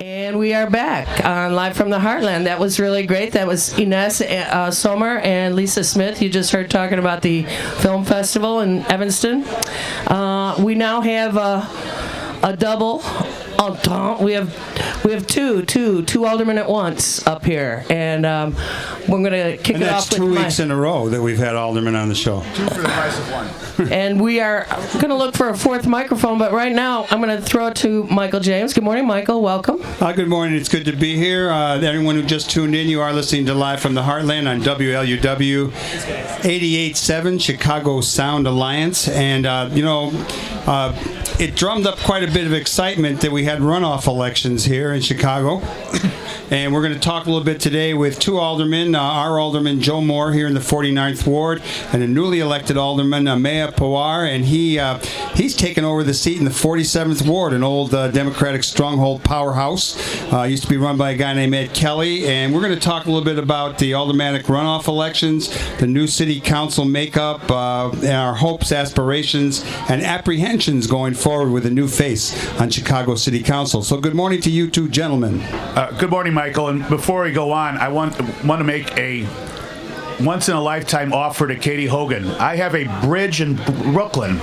And we are back on Live from the Heartland. That was really great. That was Ines Sommer and Lisa Smith. You just heard talking about the film festival in Evanston. We now have a double. We have two aldermen at once up here, and we're going to kick it off. That's 2 weeks in a row that we've had aldermen on the show. 2 for the price of 1. And we are going to look for a fourth microphone, but right now I'm going to throw it to Michael James. Good morning, Michael. Welcome. Good morning. It's good to be here. Everyone who just tuned in, you are listening to Live from the Heartland on WLUW 88.7 Chicago Sound Alliance, and it drummed up quite a bit of excitement that we had runoff elections here in Chicago. And we're going to talk a little bit today with two aldermen, our alderman Joe Moore here in the 49th Ward, and a newly elected alderman, Ameya Pawar, and he's taken over the seat in the 47th Ward, an old Democratic stronghold powerhouse. Used to be run by a guy named Ed Kelly, and we're going to talk a little bit about the aldermanic runoff elections, the new city council makeup, and our hopes, aspirations, and apprehensions going forward with a new face on Chicago City Council. So good morning to you two gentlemen. Good morning, Michael. And before we go on, I want to make a once-in-a-lifetime offer to Katy Hogan. I have a bridge in Brooklyn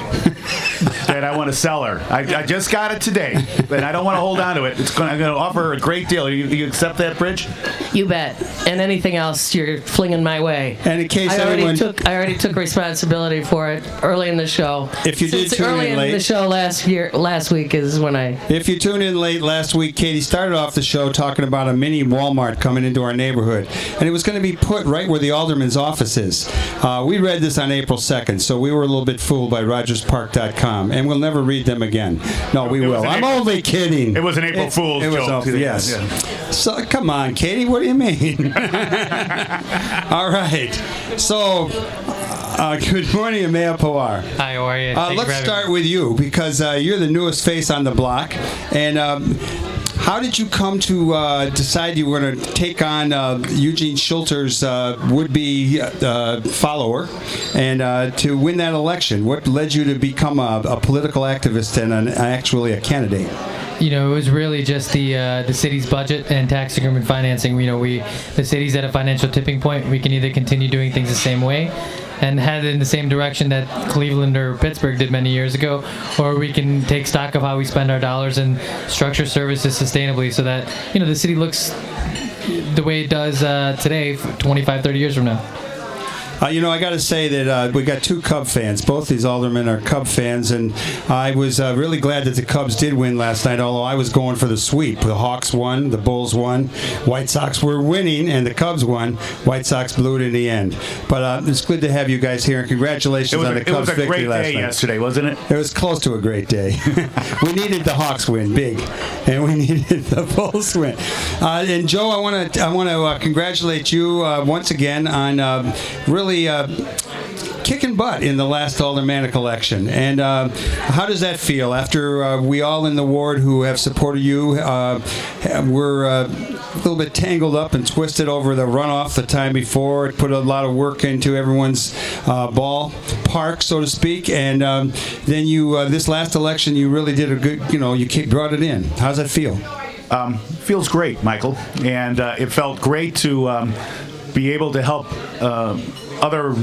that I want to sell her. I just got it today, but I don't want to hold on to it. I'm going to offer her a great deal. You accept that bridge? You bet. And anything else you're flinging my way. And in case I already took responsibility for it early in the show. If you did tune in late, the show last week is when I. If you tuned in late last week, Katy started off the show talking about a mini Walmart coming into our neighborhood, and it was going to be put right where the alderman's office is. We read this on April 2nd, so we were a little bit fooled by RogersPark.com, and we'll never read them again. No, we will. I'm only kidding. It was an April Fool's joke. Yes. Yeah. So come on, Katy. What do you mean? All right. So, good morning, Ameya Pawar. Hi, how are you? Let's start with you, because you're the newest face on the block. And how did you come to decide you were going to take on Eugene Schulter's would-be follower and to win that election? What led you to become a political activist and actually a candidate? You know, it was really just the city's budget and tax increment financing. You know, the city's at a financial tipping point. We can either continue doing things the same way and head in the same direction that Cleveland or Pittsburgh did many years ago, or we can take stock of how we spend our dollars and structure services sustainably so that, you know, the city looks the way it does today 25, 30 years from now. I got to say that we got two Cub fans. Both these aldermen are Cub fans, and I was really glad that the Cubs did win last night, although I was going for the sweep. The Hawks won, the Bulls won, White Sox were winning, and the Cubs won. White Sox blew it in the end. But it's good to have you guys here, and congratulations on the Cubs victory last night. It was a great day yesterday, wasn't it? It was close to a great day. We needed the Hawks win, big, and we needed the Bulls win. And Joe, I want to congratulate you once again on really kicking butt in the last aldermanic election. And how does that feel after we all in the ward who have supported you were a little bit tangled up and twisted over the runoff the time before? It put a lot of work into everyone's ballpark, so to speak. And then you, this last election, you really did a good, you brought it in. How's that feel? Feels great, Michael. And it felt great to be able to help other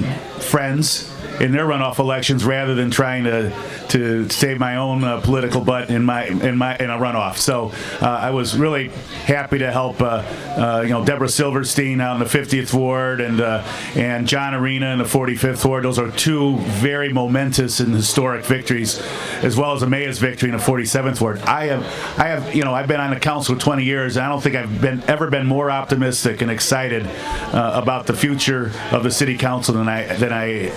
friends in their runoff elections rather than trying to save my own political butt in a runoff. So I was really happy to help Deborah Silverstein out in the 50th Ward and John Arena in the 45th Ward. Those are two very momentous and historic victories, as well as Ameya's victory in the 47th Ward. I've been on the council for 20 years, and I don't think I've ever been more optimistic and excited about the future of the city council than I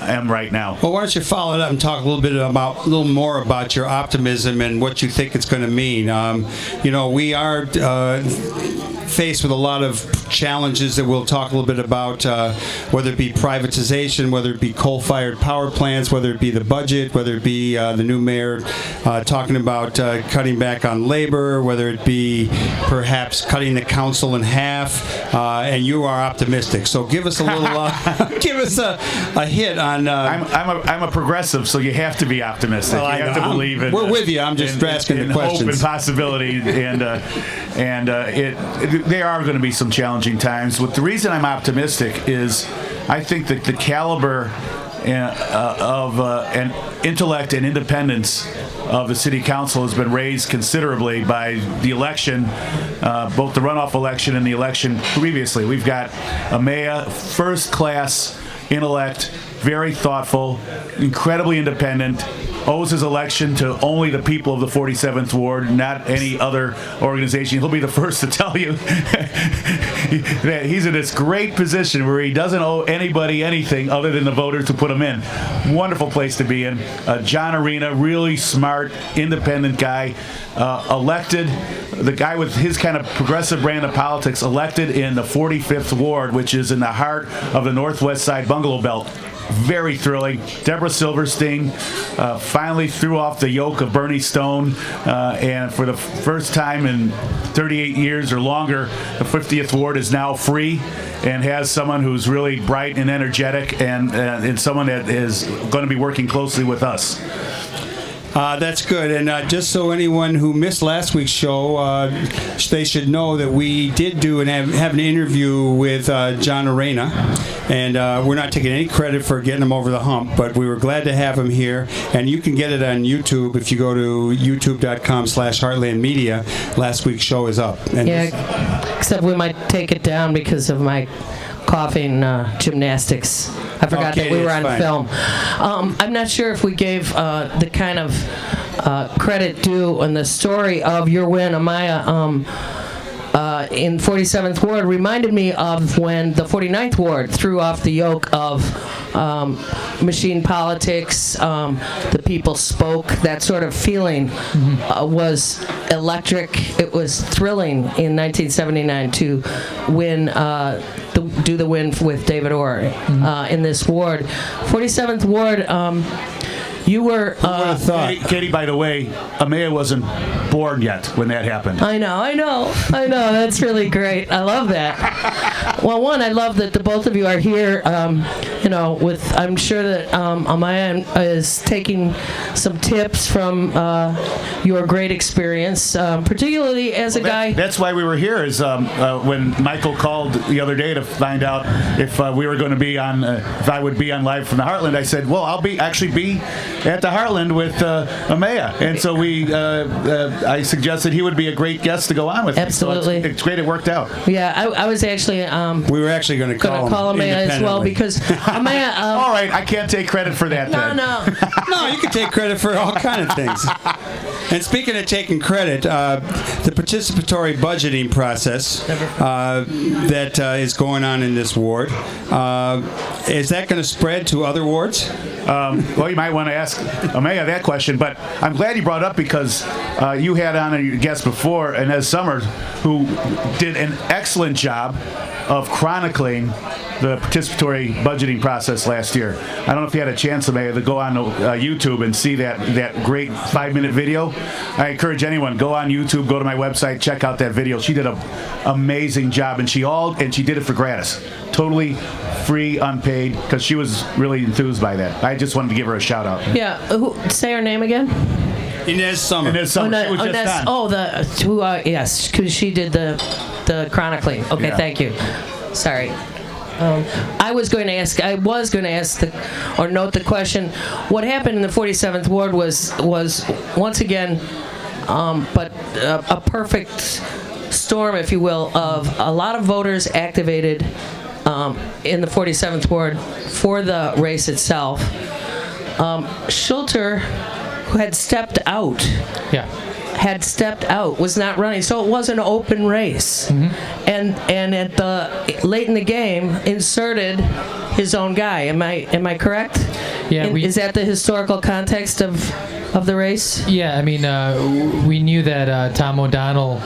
am right now. Well, why don't you follow it up and talk a little more about your optimism and what you think it's going to mean. We are faced with a lot of challenges that we'll talk a little bit about, whether it be privatization, whether it be coal-fired power plants, whether it be the budget, whether it be the new mayor talking about cutting back on labor, whether it be perhaps cutting the council in half, and you are optimistic. So give us a little give us a hit on. I'm a progressive, so you have to be optimistic. Well, you have to believe in. We're with you. I'm just asking the questions. Hope and possibility, and there are going to be some challenging times. But the reason I'm optimistic is, I think that the caliber of and intellect and independence of the city council has been raised considerably by the election, both the runoff election and the election previously. We've got Ameya, first-class intellect, very thoughtful, incredibly independent, owes his election to only the people of the 47th Ward, not any other organization. He'll be the first to tell you that he's in this great position where he doesn't owe anybody anything other than the voters who put him in. Wonderful place to be in. John Arena, really smart, independent guy, elected, the guy with his kind of progressive brand of politics, elected in the 45th Ward, which is in the heart of the Northwest Side Bungalow Belt. Very thrilling. Deborah Silverstein finally threw off the yoke of Bernie Stone, and for the first time in 38 years or longer, the 50th Ward is now free and has someone who's really bright and energetic, and someone that is going to be working closely with us. That's good. And just so anyone who missed last week's show, they should know that we did do and have an interview with John Arena. And we're not taking any credit for getting him over the hump, but we were glad to have him here. And you can get it on YouTube if you go to youtube.com/Heartland Media. Last week's show is up. And except we might take it down because of my coughing gymnastics. I forgot that we were on film. I'm not sure if we gave the kind of credit due on the story of your win, Ameya, in 47th Ward. Reminded me of when the 49th Ward threw off the yoke of machine politics. The people spoke. That sort of feeling was electric. It was thrilling in 1979 to win. Do the win with David Orr in this ward. 47th Ward, you were... Katy, by the way, Ameya wasn't born yet when that happened. I know. That's really great. I love that. Well, one, I love that the both of you are here, I'm sure that Ameya is taking some tips from your great experience, particularly as a guy... That's why we were here, is when Michael called the other day to find out if we were going to be on, if I would be on Live from the Heartland. I said, well, I'll be at the Heartland with Ameya, and so I suggested he would be a great guest to go on with. Absolutely, it's great it worked out. Yeah, I was actually. We were actually going to call Ameya as well because Ameya. All right, I can't take credit for that. No, you can take credit for all kind of things. And speaking of taking credit, the participatory budgeting process that is going on in this ward, is that going to spread to other wards? Well, you might want to ask Ameya that question, but I'm glad you brought it up because you had on a guest before, Inez Summers, who did an excellent job of chronicling the participatory budgeting process last year. I don't know if you had a chance, Ameya, to go on YouTube and see that great 5-minute video. I encourage anyone, go on YouTube, go to my website, check out that video. She did an amazing job, and she did it for gratis. Totally free, unpaid, because she was really enthused by that. I just wanted to give her a shout out. Yeah, say her name again. Inez Summers. She was just on. Yes, because she did the chronicling. Okay, yeah. Thank you. Sorry. I was going to ask note the question. What happened in the 47th Ward was once again, but a perfect storm, if you will, of a lot of voters activated in the 47th Ward for the race itself. Schulter, who had stepped out, was not running, so it was an open race. And at the late in the game, inserted his own guy. Am I correct? Yeah. Is that the historical context of the race? Yeah, I mean, we knew that Tom O'Donnell,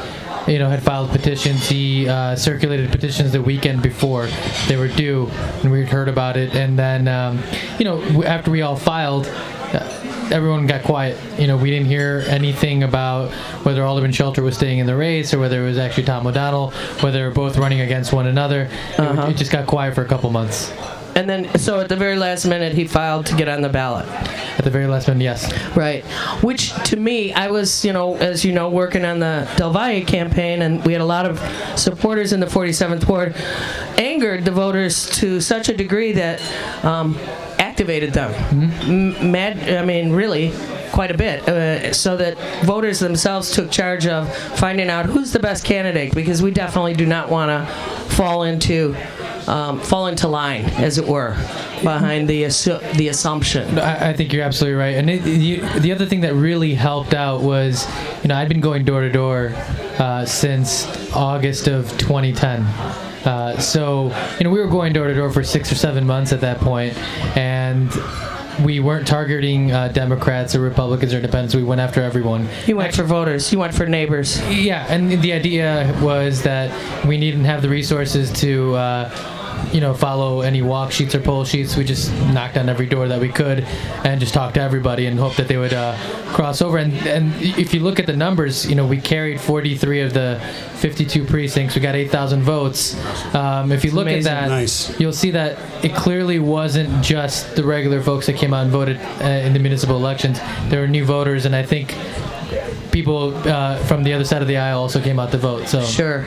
had filed petitions. He circulated petitions the weekend before they were due, and we had heard about it. And then, after we all filed, everyone got quiet. We didn't hear anything about whether Alderman Schulter was staying in the race or whether it was actually Tom O'Donnell, whether they were both running against one another. It just got quiet for a couple months. And then, so at the very last minute, he filed to get on the ballot. At the very last minute, yes. Right. Which, to me, I was, as you know, working on the Del Valle campaign, and we had a lot of supporters in the 47th Ward, angered the voters to such a degree that activated them. Really, quite a bit, so that voters themselves took charge of finding out who's the best candidate, because we definitely do not want to fall into line, as it were, behind the assumption. I think you're absolutely right. And the other thing that really helped out was, I'd been going door to door since August of 2010. So we were going door to door for 6 or 7 months at that point, and we weren't targeting Democrats or Republicans or Independents. We went after everyone. You went for voters. You went for neighbors. Yeah, and the idea was that we didn't have the resources to follow any walk sheets or poll sheets. We just knocked on every door that we could and just talked to everybody and hoped that they would cross over. And if you look at the numbers, we carried 43 of the 52 precincts. We got 8,000 votes. If you look at that, nice. You'll see that it clearly wasn't just the regular folks that came out and voted in the municipal elections. There were new voters, and I think people from the other side of the aisle also came out to vote. So Sure.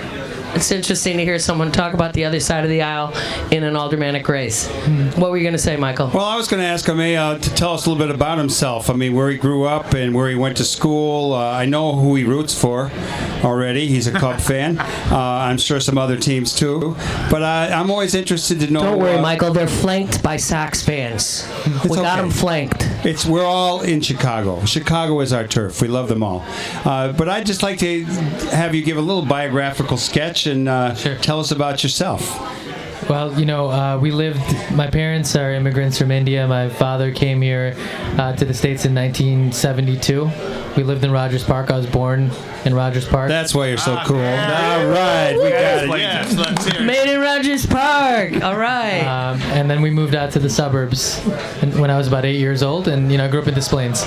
It's interesting to hear someone talk about the other side of the aisle in an aldermanic race. What were you going to say, Michael? Well, I was going to ask Ameya to tell us a little bit about himself. I mean, where he grew up and where he went to school. I know who he roots for already. He's a Cub fan. I'm sure some other teams too. But I'm always interested to know. Don't worry, Michael. They're flanked by Sox fans. We got them flanked. We're all in Chicago. Chicago is our turf. We love them all. But I'd just like to have you give a little biographical sketch and Sure. Tell us about yourself. Well, my parents are immigrants from India. My father came here to the States in 1972. We lived in Rogers Park. I was born in Rogers Park. That's why you're so cool. All right, we got it. Yes, let's hear it. Made in Rogers Park. All right. And then we moved out to the suburbs when I was about 8 years old, and I grew up in Des Plaines.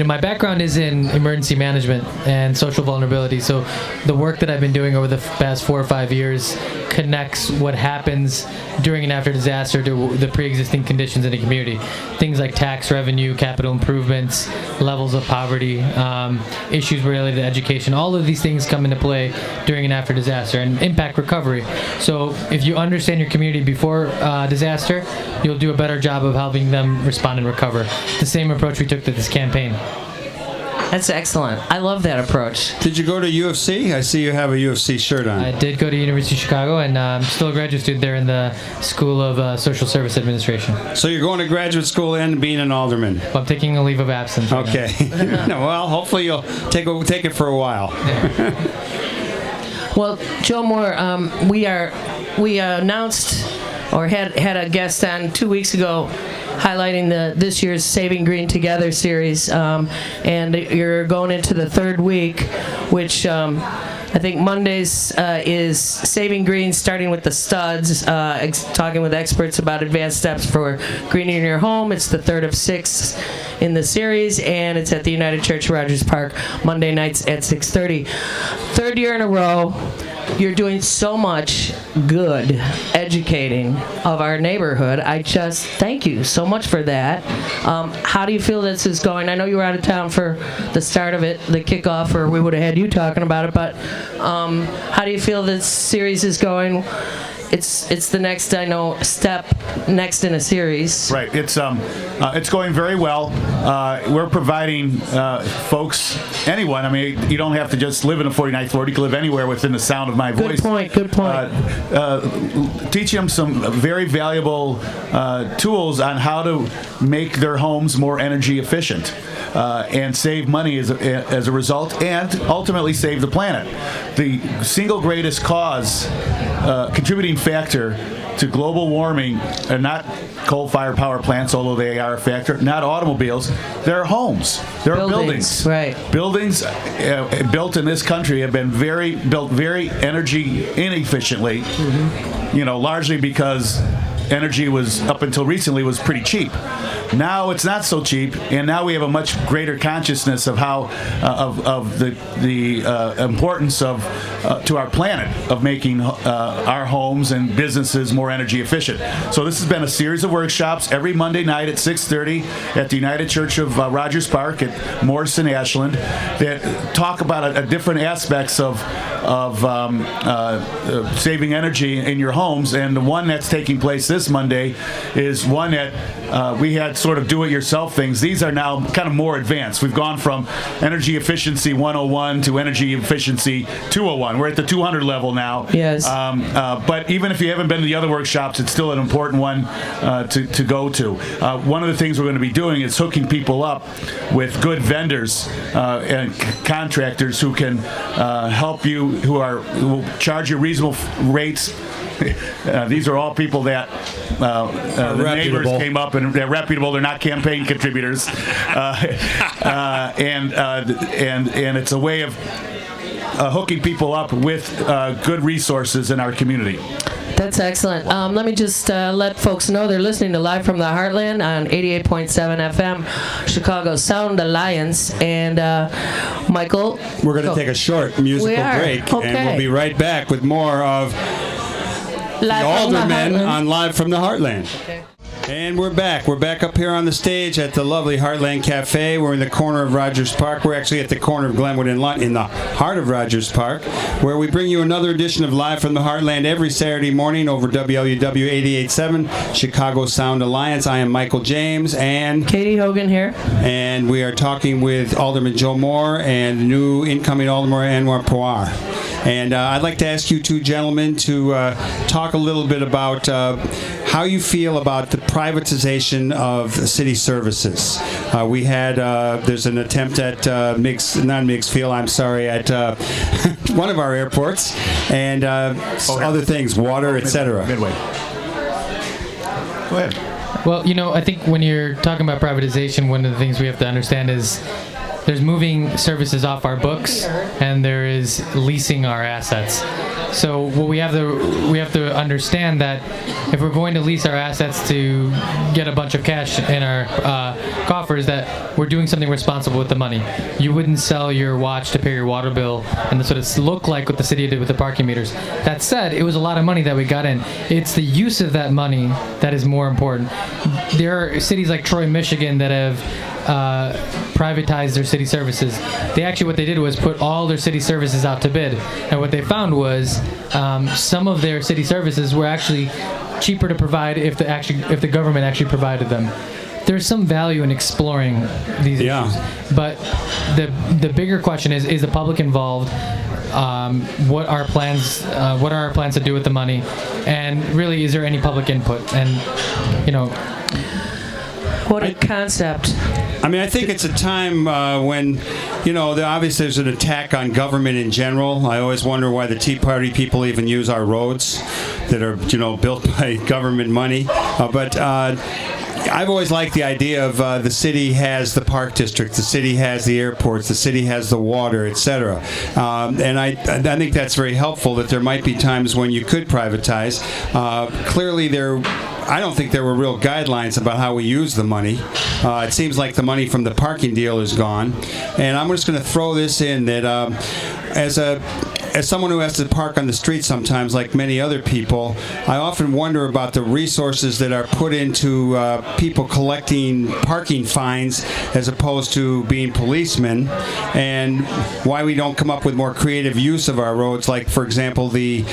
My background is in emergency management and social vulnerability. So the work that I've been doing over the past 4 or 5 years connects what happens during and after disaster to the pre-existing conditions in the community. Things like tax revenue, capital improvements, levels of poverty, issues related to education. All of these things come into play during and after disaster and impact recovery. So if you understand your community before disaster, you'll do a better job of helping them respond and recover. The same approach we took to this campaign. That's excellent. I love that approach. Did you go to UFC? I see you have a UFC shirt on. I did go to University of Chicago, and I'm still a graduate student there in the School of Social Service Administration. So you're going to graduate school and being an alderman. Well, I'm taking a leave of absence. Right Okay. No, well, hopefully you'll take it for a while. Well, Joe Moore, we announced or had a guest on 2 weeks ago highlighting this year's Saving Green Together series, and you're going into the third week, which I think Mondays is Saving Green, starting with the studs, talking with experts about advanced steps for greening your home. It's the third of 6 in the series, and it's at the United Church Rogers Park, Monday nights at 6:30. Third year in a row. You're doing so much good educating of our neighborhood. I just thank you so much for that. How do you feel this is going? I know you were out of town for the start of it, the kickoff, or we would have had you talking about it, but how do you feel this series is going? It's the next, I know, step next in a series. Right. It's going very well. We're providing folks, anyone. I mean, you don't have to just live in the 49th Ward. You can live anywhere within the sound of my voice. Good point. Teaching them some very valuable tools on how to make their homes more energy efficient. And save money as a result, and ultimately save the planet. The single greatest contributing factor to global warming are not coal-fired power plants, although they are a factor, not automobiles, they're homes. They're buildings. Right. Buildings built in this country have been built very energy inefficiently, largely because energy was, up until recently, was pretty cheap. Now it's not so cheap, and now we have a much greater consciousness of how of the importance of to our planet of making our homes and businesses more energy efficient. So this has been a series of workshops every Monday night at 6:30 at the United Church of Rogers Park at Morrison, Ashland, that talk about different aspects of saving energy in your homes. And the one that's taking place this Monday is one that we had sort of do-it-yourself things. These are now kind of more advanced. We've gone from energy efficiency 101 to energy efficiency 201. We're at the 200 level now. Yes. But even if you haven't been to the other workshops, it's still an important one to go to. One of the things we're going to be doing is hooking people up with good vendors and contractors who can help you, who will charge you reasonable rates. These are all people that the neighbors came up, and they're reputable. They're not campaign contributors, and it's a way of hooking people up with good resources in our community. That's excellent. Let me just let folks know they're listening to Live from the Heartland on 88.7 FM, Chicago Sound Alliance. And Michael, we're going to take a short musical break, okay, and we'll be right back with more of the Alderman on Live from the Heartland. Okay. And we're back. We're back up here on the stage at the lovely Heartland Cafe. We're in the corner of Rogers Park. We're actually at the corner of Glenwood and Lunt in the heart of Rogers Park, where we bring you another edition of Live from the Heartland every Saturday morning over WLUW 88.7, Chicago Sound Alliance. I am Michael James and Katy Hogan here. And we are talking with Alderman Joe Moore and the new incoming Alderman Ameya Pawar. And I'd like to ask you two gentlemen to talk a little bit about how you feel about the privatization of city services. We had, there's an attempt at at one of our airports, and other things, water, etc. Midway. Go ahead. Well, I think when you're talking about privatization, one of the things we have to understand is there's moving services off our books, and there is leasing our assets. So what we have to understand that if we're going to lease our assets to get a bunch of cash in our coffers, that we're doing something responsible with the money. You wouldn't sell your watch to pay your water bill, and that's what it looked like what the city did with the parking meters. That said, it was a lot of money that we got in. It's the use of that money that is more important. There are cities like Troy, Michigan that have privatized their city services. What they did was put all their city services out to bid, and what they found was some of their city services were actually cheaper to provide if the government actually provided them. There's some value in exploring these issues, but the bigger question is the public involved? What are our plans to do with the money, and really, is there any public input? And what a concept. I mean, I think it's a time when, obviously there's an attack on government in general. I always wonder why the Tea Party people even use our roads that are, built by government money. But I've always liked the idea of the city has the park district, the city has the airports, the city has the water, etc. And I think that's very helpful that there might be times when you could privatize. Clearly, I don't think there were real guidelines about how we use the money. It seems like the money from the parking deal is gone. And I'm just going to throw this in that as someone who has to park on the street sometimes, like many other people, I often wonder about the resources that are put into people collecting parking fines as opposed to being policemen, and why we don't come up with more creative use of our roads, like, for example, the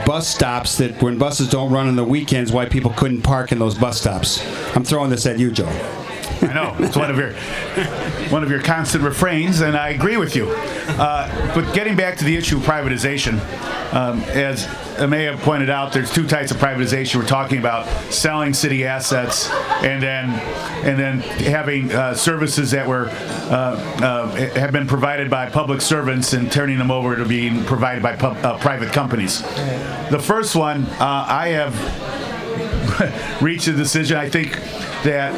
bus stops, that when buses don't run on the weekends, why people couldn't park in those bus stops. I'm throwing this at you, Joe. I know, it's one of your constant refrains, and I agree with you. But getting back to the issue of privatization, as Ameya pointed out, there's two types of privatization. We're talking about selling city assets, and then having services that have been provided by public servants and turning them over to being provided by private companies. The first one, I have reached a decision. I think that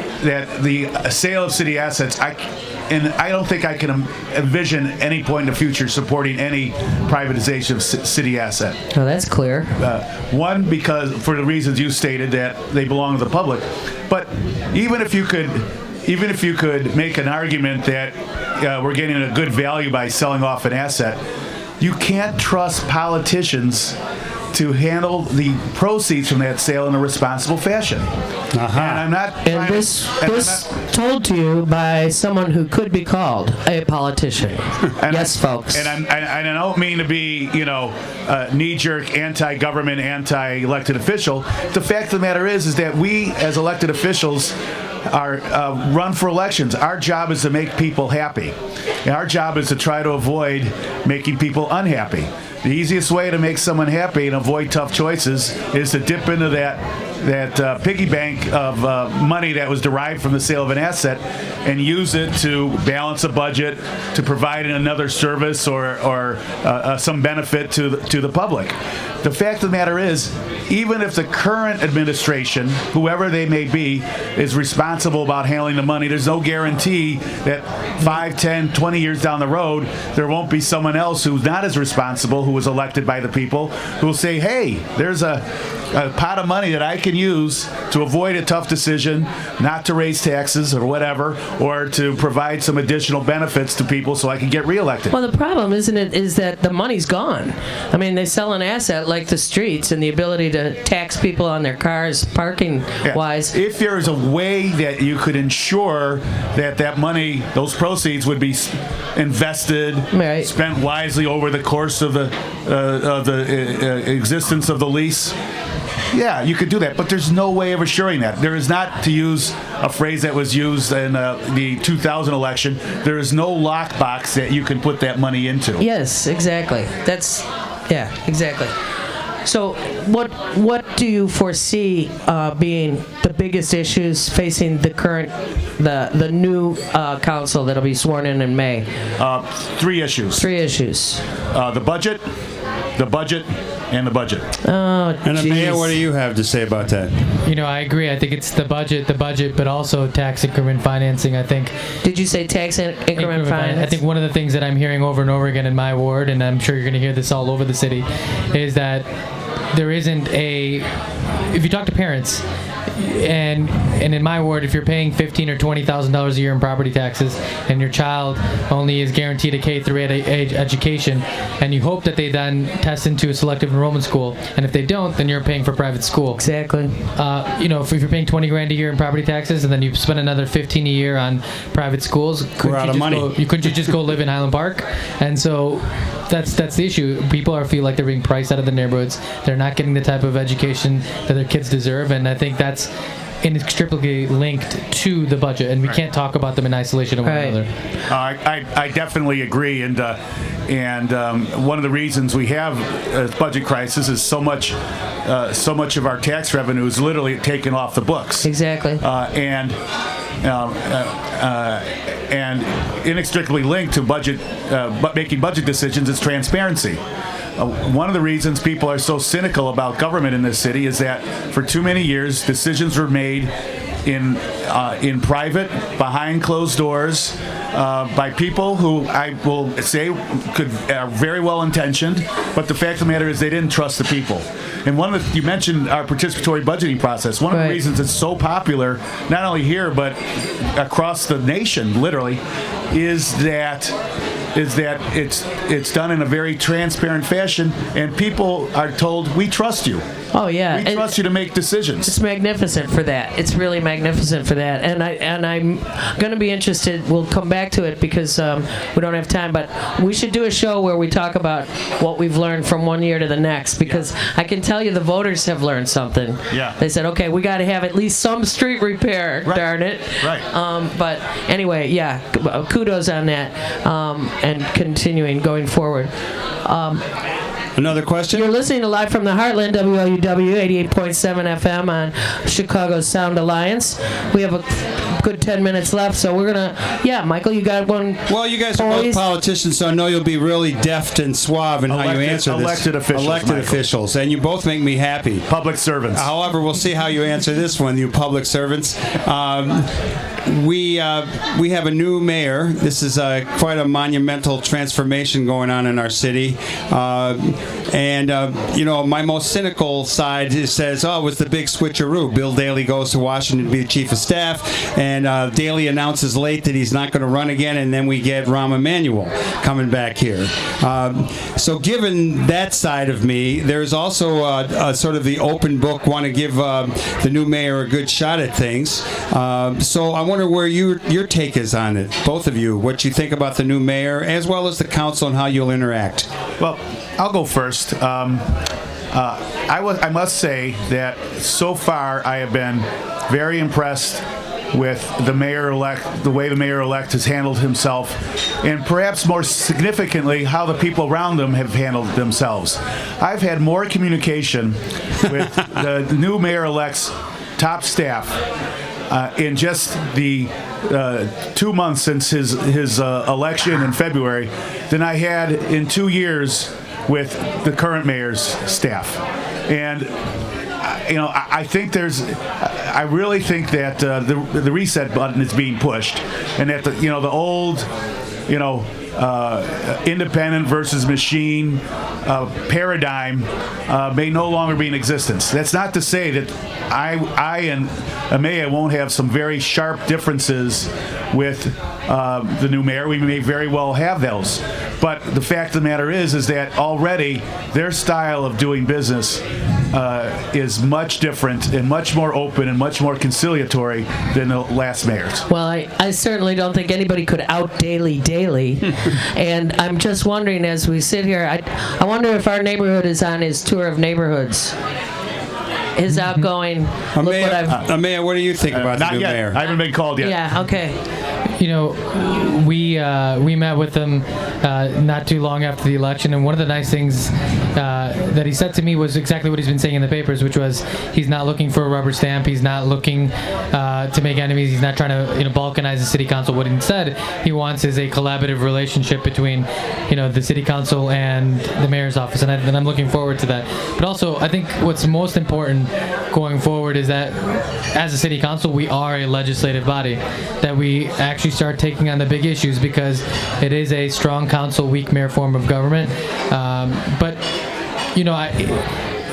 the sale of city assets, and I don't think I can envision any point in the future supporting any privatization of city asset. Oh, that's clear. One, because for the reasons you stated, that they belong to the public. But even if you could make an argument that we're getting a good value by selling off an asset, you can't trust politicians to handle the proceeds from that sale in a responsible fashion. And I'm not. And this told to you by someone who could be called a politician. Yes, folks. And I don't mean to be, knee-jerk, anti-government, anti-elected official. The fact of the matter is that we, as elected officials, are run for elections. Our job is to make people happy. And our job is to try to avoid making people unhappy. The easiest way to make someone happy and avoid tough choices is to dip into that piggy bank of money that was derived from the sale of an asset and use it to balance a budget, to provide another service or some benefit to the public. The fact of the matter is, even if the current administration, whoever they may be, is responsible about handling the money, there's no guarantee that 5, 10, 20 years down the road, there won't be someone else who's not as responsible, who was elected by the people, who will say, hey, there's a pot of money that I can use to avoid a tough decision, not to raise taxes or whatever, or to provide some additional benefits to people so I can get reelected. Well, the problem, isn't it, is that the money's gone. I mean, they sell an asset like the streets and the ability to tax people on their cars, parking-wise. Yeah. If there is a way that you could ensure that money, those proceeds would be invested, right, spent wisely over the course of the existence of the lease, yeah, you could do that, but there's no way of assuring that. There is not, to use a phrase that was used in the 2000 election, there is no lockbox that you can put that money into. Yes, exactly. Exactly. So what do you foresee being the biggest issues facing the new council that'll be sworn in May? 3 issues. 3 issues. The budget, and the budget. Oh, and Ameya, what do you have to say about that? I agree. I think it's the budget, but also tax increment financing. I think. Did you say tax increment finance? I think one of the things that I'm hearing over and over again in my ward, and I'm sure you're going to hear this all over the city, is that there isn't if you talk to parents, and in my ward, if you're paying $15,000 or $20,000 a year in property taxes, and your child only is guaranteed a K through 8 education, and you hope that they then test into a selective enrollment school, and if they don't, then you're paying for private school. Exactly. If you're paying $20,000 a year in property taxes, and then you spend another $15,000 a year on private schools, couldn't you just go live in Highland Park? And so that's the issue. People feel like they're being priced out of the neighborhoods. They're not getting the type of education that their kids deserve, and I think that's inextricably linked to the budget, and we can't talk about them in isolation of one another. I definitely agree, and one of the reasons we have a budget crisis is so much of our tax revenue is literally taken off the books. Exactly. And inextricably linked to making budget decisions is transparency. One of the reasons people are so cynical about government in this city is that for too many years decisions were made in private, behind closed doors, by people who I will say are very well intentioned, but the fact of the matter is they didn't trust the people. And you mentioned our participatory budgeting process. One of the reasons it's so popular, not only here but across the nation, literally, is that it's done in a very transparent fashion, and people are told, we trust you. Oh yeah, we trust you to make decisions. It's magnificent for that. It's really magnificent for that, and I'm going to be interested. We'll come back to it because we don't have time, but we should do a show where we talk about what we've learned from one year to the next, because I can tell you the voters have learned something. Yeah. They said, okay, we got to have at least some street repair. Right. Darn it. Right. But anyway, yeah, kudos on that, and continuing going forward. Another question? You're listening to Live from the Heartland, WLUW 88.7 FM on Chicago Sound Alliance. We have a good 10 minutes left, so we're going to, Michael, you got one? Well, you guys are both politicians, so I know you'll be really deft and suave in how you answer this. Elected officials, and you both make me happy. Public servants. However, we'll see how you answer this one, you public servants. We have a new mayor. This is quite a monumental transformation going on in our city. My most cynical side says, it was the big switcheroo. Bill Daley goes to Washington to be the chief of staff, and Daley announces late that he's not going to run again, and then we get Rahm Emanuel coming back here. So given that side of me, there's also sort of the open book, want to give the new mayor a good shot at things. So I wonder where your take is on it, both of you, what you think about the new mayor, as well as the council and how you'll interact. Well, I'll go first. I must say that so far I have been very impressed with the mayor-elect, the way the mayor-elect has handled himself, and perhaps more significantly, how the people around him have handled themselves. I've had more communication with the new mayor-elect's top staff in just the 2 months since his election in February than I had in 2 years with the current mayor's staff. And I really think that the reset button is being pushed, and that the old, independent versus machine paradigm may no longer be in existence. That's not to say that I and Ameya won't have some very sharp differences with the new mayor. We may very well have those. But the fact of the matter is that already their style of doing business is much different and much more open and much more conciliatory than the last mayor's. Well, I certainly don't think anybody could out Daley. And I'm just wondering, as we sit here, I wonder if our neighborhood is on his tour of neighborhoods. His outgoing. Ameya, what do you think about the new mayor? I haven't been called yet. Yeah, okay. We met with him not too long after the election, and one of the nice things that he said to me was exactly what he's been saying in the papers, which was he's not looking for a rubber stamp, he's not looking to make enemies, he's not trying to balkanize the city council. What instead he wants is a collaborative relationship between the city council and the mayor's office, and I'm looking forward to that. But also, I think what's most important going forward is that as a city council, we are a legislative body, that we actually start taking on the big issues, because it is a strong council, weak mayor form of government. But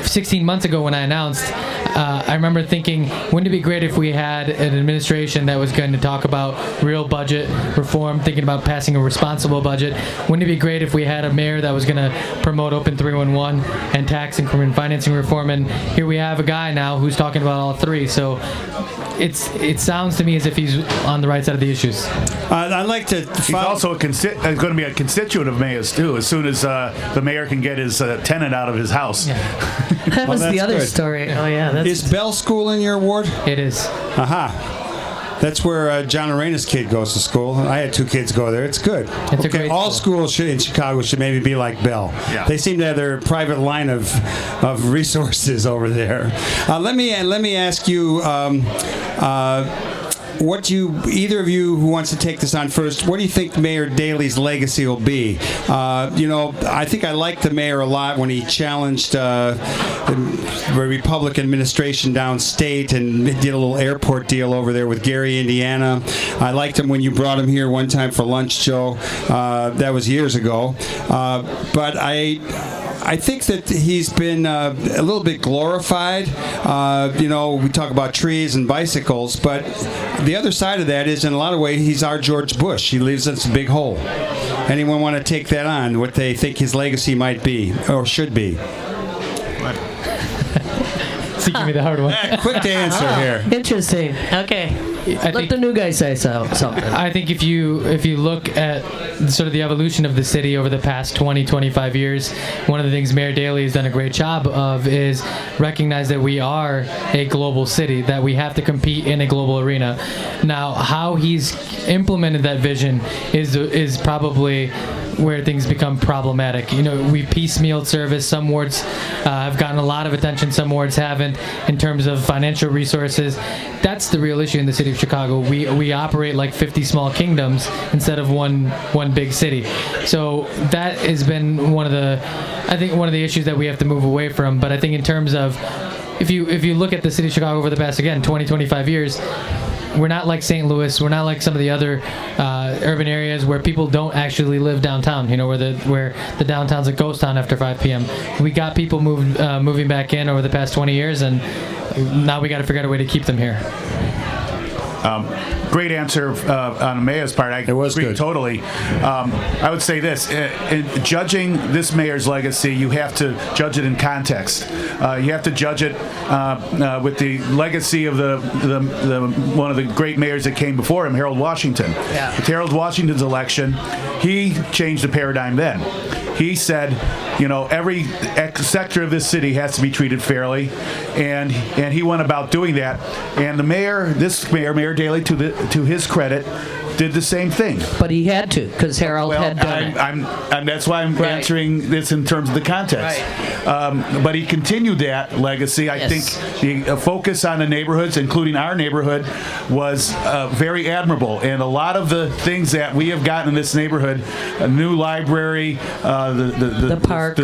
16 months ago when I announced, I remember thinking, wouldn't it be great if we had an administration that was going to talk about real budget reform, thinking about passing a responsible budget? Wouldn't it be great if we had a mayor that was going to promote Open 311 and tax increment financing reform? And here we have a guy now who's talking about all three. So it sounds to me as if he's on the right side of the issues. I'd like to. He's also going to be a constituent of Mayor's too. As soon as the mayor can get his tenant out of his house. Yeah. That was the other story. Oh yeah. Is Bell School in your ward? It is. Aha. That's where John Arena's kid goes to school. I had 2 kids go there. It's good. It's a great all school. schools in Chicago should maybe be like Bell. Yeah. They seem to have their private line of resources over there. Let me ask you. Either of you who wants to take this on first, what do you think Mayor Daley's legacy will be? I think I liked the mayor a lot when he challenged the Republican administration downstate and did a little airport deal over there with Gary, Indiana. I liked him when you brought him here one time for lunch, Joe. That was years ago. But I think that he's been a little bit glorified. We talk about trees and bicycles, but the other side of that is, in a lot of ways, he's our George Bush. He leaves us a big hole. Anyone want to take that on, what they think his legacy might be or should be? So give me the hard one. Quick to answer here. Interesting. Okay. Let the new guy say something. I think if you look at sort of the evolution of the city over the past 20, 25 years, one of the things Mayor Daley has done a great job of is recognize that we are a global city, that we have to compete in a global arena. Now, how he's implemented that vision is probably where things become problematic. We piecemealed service. Some wards have gotten a lot of attention, some wards haven't, in terms of financial resources. That's the real issue in the city of Chicago. We operate like 50 small kingdoms instead of one big city. So that has been one of the issues that we have to move away from. But I think in terms of, if you look at the city of Chicago over the past, again, 25 years, we're not like St. Louis. We're not like some of the other urban areas where people don't actually live downtown. Where the downtown's a ghost town after 5 p.m. We got people moving back in over the past 20 years, and now we got to figure out a way to keep them here. Great answer on Ameya's part. I agree good. Totally. I would say this: in judging this mayor's legacy, you have to judge it in context. You have to judge it with the legacy of the one of the great mayors that came before him, Harold Washington. Yeah. With Harold Washington's election, he changed the paradigm then. He said, every sector of this city has to be treated fairly, and he went about doing that. And this mayor, Mayor Daley, to his credit, did the same thing. But he had to, because Harold had done it. And that's why I'm answering this in terms of the context. Right. But he continued that legacy. I think the focus on the neighborhoods, including our neighborhood, was very admirable. And a lot of the things that we have gotten in this neighborhood, a new library, the park,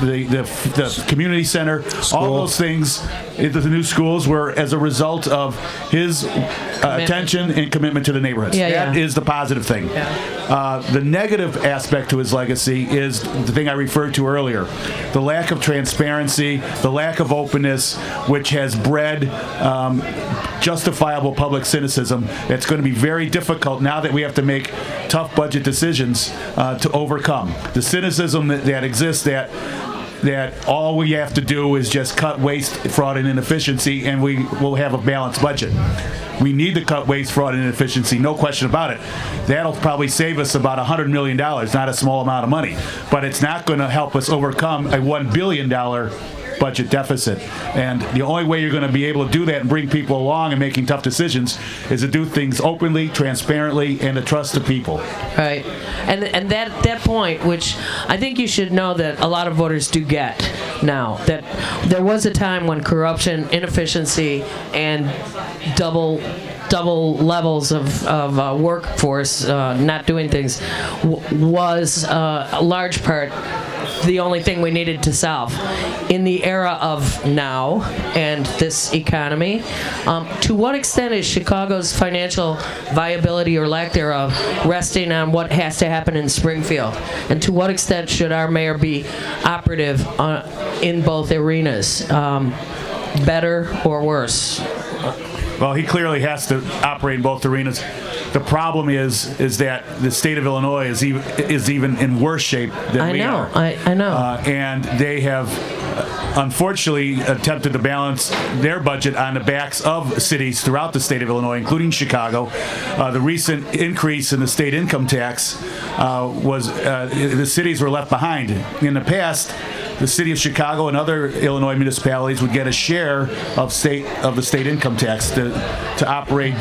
the community center, all those things, the new schools were as a result of his attention and commitment to the neighborhoods. That is the positive thing. Yeah. The negative aspect to his legacy is the thing I referred to earlier: the lack of transparency, the lack of openness, which has bred justifiable public cynicism. It's going to be very difficult now that we have to make tough budget decisions to overcome the cynicism that exists. That all we have to do is just cut waste, fraud, and inefficiency, and we will have a balanced budget. We need to cut waste, fraud, and inefficiency, no question about it. That'll probably save us about $100 million, not a small amount of money. But it's not going to help us overcome a $1 billion budget deficit. And the only way you're going to be able to do that and bring people along and making tough decisions is to do things openly, transparently, and to trust the people. Right. And that point, which I think you should know that a lot of voters do get now, that there was a time when corruption, inefficiency, and double levels of workforce not doing things was a large part the only thing we needed to solve. In the era of now and this economy, to what extent is Chicago's financial viability or lack thereof resting on what has to happen in Springfield? And to what extent should our mayor be operative in both arenas, better or worse? Well, he clearly has to operate in both arenas. The problem is that the state of Illinois is even in worse shape than we are. I know. And they have unfortunately attempted to balance their budget on the backs of cities throughout the state of Illinois, including Chicago. The recent increase in the state income tax was the cities were left behind. In the past, the city of Chicago and other Illinois municipalities would get a share of the state income tax to operate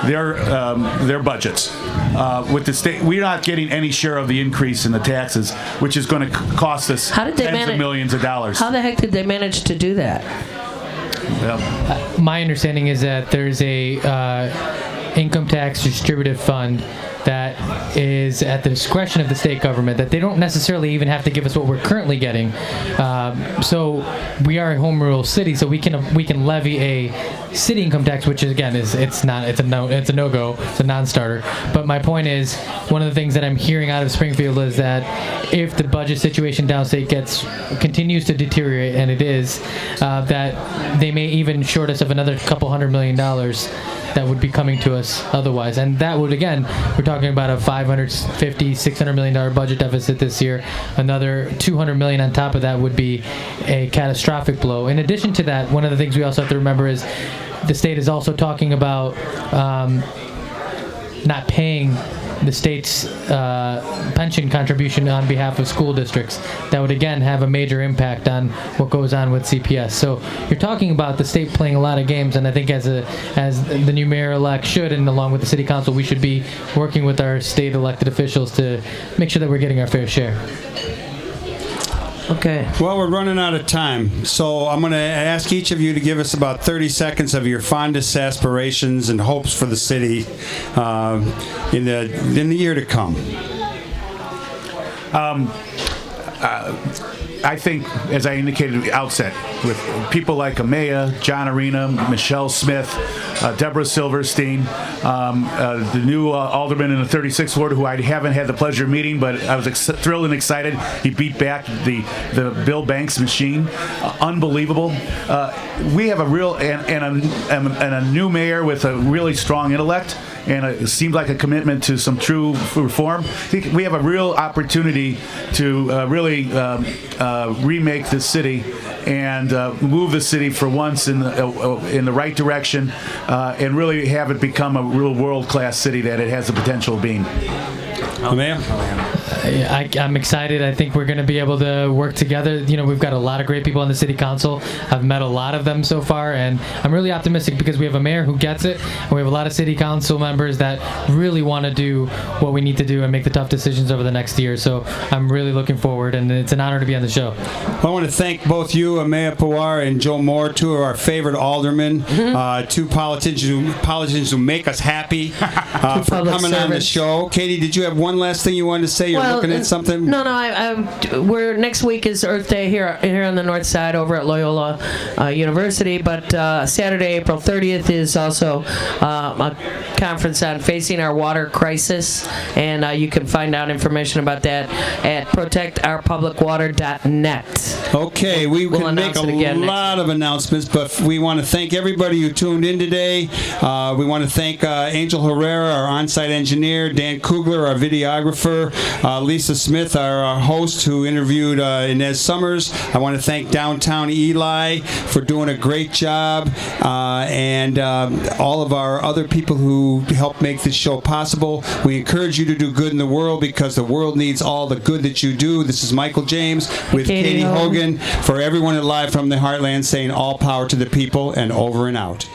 their budgets. With the state, we're not getting any share of the increase in the taxes, which is going to cost us tens of millions of dollars. How the heck did they manage to do that? Yeah. My understanding is that there's a income tax distributive fund that is at the discretion of the state government, that they don't necessarily even have to give us what we're currently getting. So we are a home rule city, so we can levy a city income tax, which again it's a no-go, it's a non-starter. But my point is, one of the things that I'm hearing out of Springfield is that if the budget situation downstate continues to deteriorate, and it is, that they may even short us of another couple $100 million that would be coming to us otherwise. And that would, again, we're talking about a $550-600 million budget deficit this year. Another $200 million on top of that would be a catastrophic blow. In addition to that, one of the things we also have to remember is the state is also talking about not paying the state's pension contribution on behalf of school districts. That would again have a major impact on what goes on with CPS. So you're talking about the state playing a lot of games, and I think as the new mayor-elect should, and along with the city council, we should be working with our state elected officials to make sure that we're getting our fair share. Okay. Well, we're running out of time, so I'm going to ask each of you to give us about 30 seconds of your fondest aspirations and hopes for the city in the year to come. I think, as I indicated at the outset, with people like Ameya, John Arena, Michelle Smith, Deborah Silverstein, the new alderman in the 36th ward, who I haven't had the pleasure of meeting, but I was thrilled and excited. He beat back the Bill Banks machine. Unbelievable. We have a real and a new mayor with a really strong intellect, and it seemed like a commitment to some true reform. I think we have a real opportunity to really remake this city and move the city for once in the right direction, and really have it become a real world-class city that it has the potential of being. I'm excited. I think we're going to be able to work together. You know, we've got a lot of great people on the city council. I've met a lot of them so far, and I'm really optimistic because we have a mayor who gets it, and we have a lot of city council members that really want to do what we need to do and make the tough decisions over the next year. So I'm really looking forward, and it's an honor to be on the show. I want to thank both you, Ameya Pawar and Joe Moore, two of our favorite aldermen, two politicians who make us happy, for coming on the show. Katie, did you have one last thing you wanted to say? You're looking at something? No. We're next week is Earth Day here on the north side over at Loyola University, but Saturday, April 30th is also a conference on facing our water crisis, and you can find out information about that at protectourpublicwater.net. Okay, we'll make a lot of announcements, but we want to thank everybody who tuned in today. We want to thank Angel Herrera, our on-site engineer, Dan Kugler, our videographer, Lisa Smith, our host who interviewed Inez Summers. I want to thank Downtown Eli for doing a great job, and all of our other people who helped make this show possible. We encourage you to do good in the world because the world needs all the good that you do. This is Michael James with Katy Hogan for everyone at Live from the Heartland saying all power to the people, and over and out.